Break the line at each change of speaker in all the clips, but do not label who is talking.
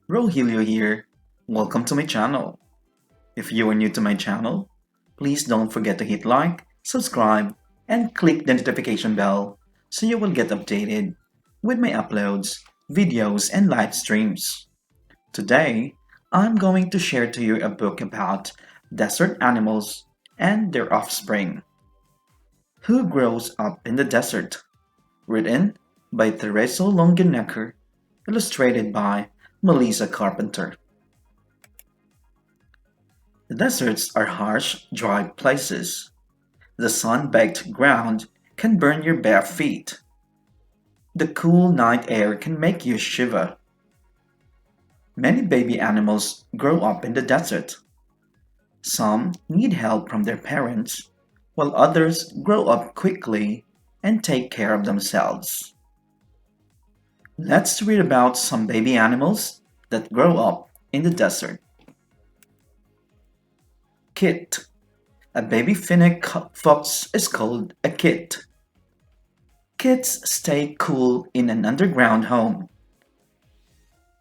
Rogelio here. Welcome to my channel. If you are new to my channel, please don't forget to hit like, subscribe, and click the notification bell so you will get updated with my uploads, videos, and live streams. Today, I'm going to share to you a book about desert animals and their offspring. Who Grows Up in the Desert? Written by Teresa Longenecker, illustrated by Melissa Carpenter. The deserts are harsh, dry places. The sun-baked ground can burn your bare feet. The cool night air can make you shiver. Many baby animals grow up in the desert. Some need help from their parents, while others grow up quickly and take care of themselves. Let's read about some baby animals that grow up in the desert. Kit. A baby fennec fox is called a kit. Kits stay cool in an underground home.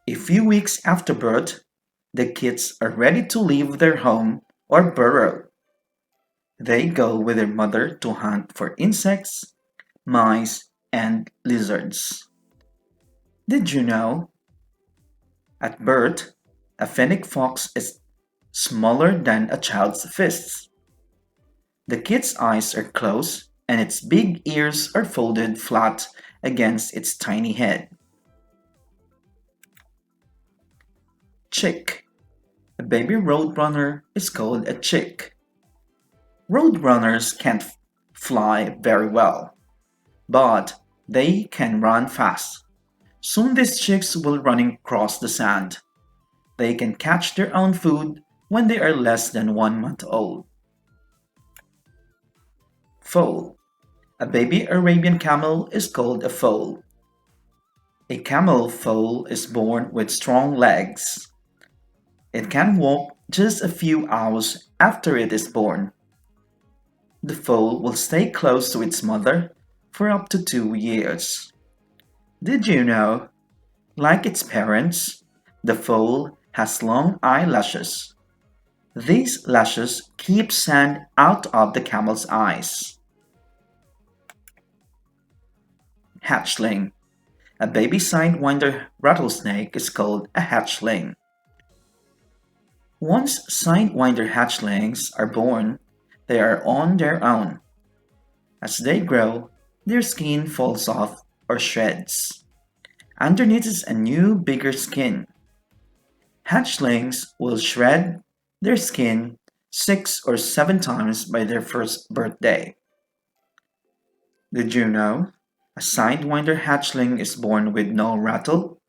A few weeks after birth, the kits are ready to leave their home or burrow. They go with their mother to hunt for insects, mice, and lizards. Did you know? At birth, a fennec fox is smaller than a child's fist. The kit's eyes are closed and its big ears are folded flat against its tiny head. Chick. A baby roadrunner is called a chick. Roadrunners can't fly very well, but they can run fast. Soon these chicks will running across the sand. They can catch their own food when they are less than 1 month old. Foal. A baby Arabian camel is called a foal. A camel foal is born with strong legs. It can walk just a few hours after it is born. The foal will stay close to its mother for up to 2 years. Did you know? Like its parents, the foal has long eyelashes. These lashes keep sand out of the camel's eyes. Hatchling. A baby sidewinder rattlesnake is called a hatchling. Once sidewinder hatchlings are born, they are on their own. As they grow, their skin falls off or shreds. Underneath is a new, bigger skin. Hatchlings will shred their skin 6 or 7 times by their first birthday. Did you know? A sidewinder hatchling is born with no rattle.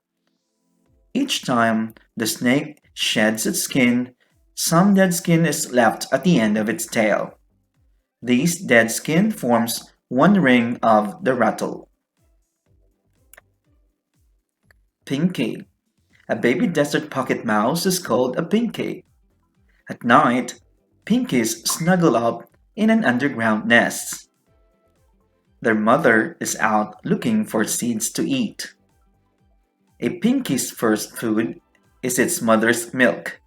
Each time the snake sheds its skin, some dead skin is left at the end of its tail. This dead skin forms one ring of the rattle. Pinky. A baby desert pocket mouse is called a pinky. At night, pinkies snuggle up in an underground nest. Their mother is out looking for seeds to eat. A pinky's first food is its mother's milk.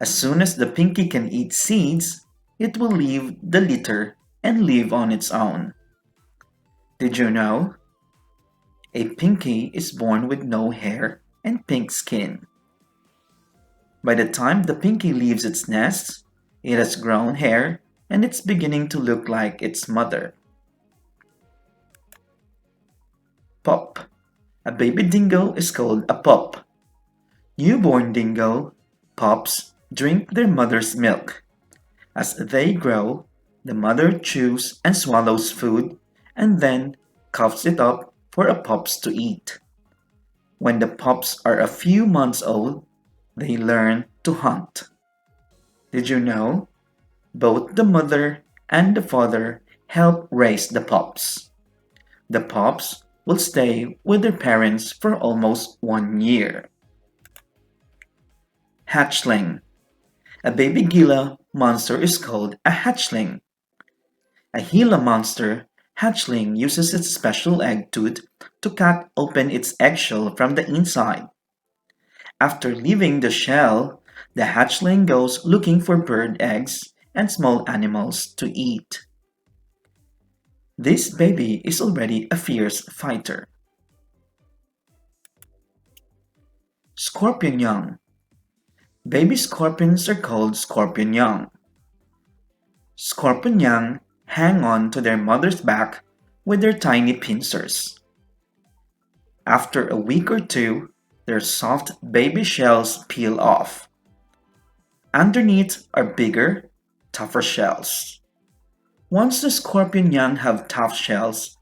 As soon as the pinky can eat seeds, it will leave the litter and live on its own. Did you know? A pinky is born with no hair and pink skin. By the time the pinky leaves its nest, it has grown hair and it's beginning to look like its mother. Pup. A baby dingo is called a pup. Newborn dingo pups drink their mother's milk. As they grow, the mother chews and swallows food and then coughs it up for a pups to eat. When the pups are a few months old, they learn to hunt. Did you know? Both the mother and the father help raise the pups. The pups will stay with their parents for almost 1 year. Hatchling. A baby Gila monster is called a hatchling. A Gila monster hatchling uses its special egg tooth to cut open its eggshell from the inside. After leaving the shell, the hatchling goes looking for bird eggs and small animals to eat. This baby is already a fierce fighter. Scorpion young. Baby scorpions are called scorpion young. Scorpion young hang on to their mother's back with their tiny pincers. After a week or two, their soft baby shells peel off. Underneath are bigger, tougher shells. Once the scorpion young have tough shells,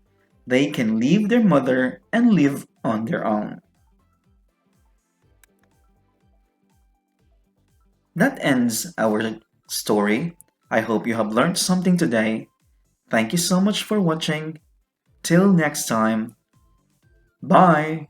they can leave their mother and live on their own. That ends our story. I hope you have learned something today. Thank you so much for watching. Till next time. Bye.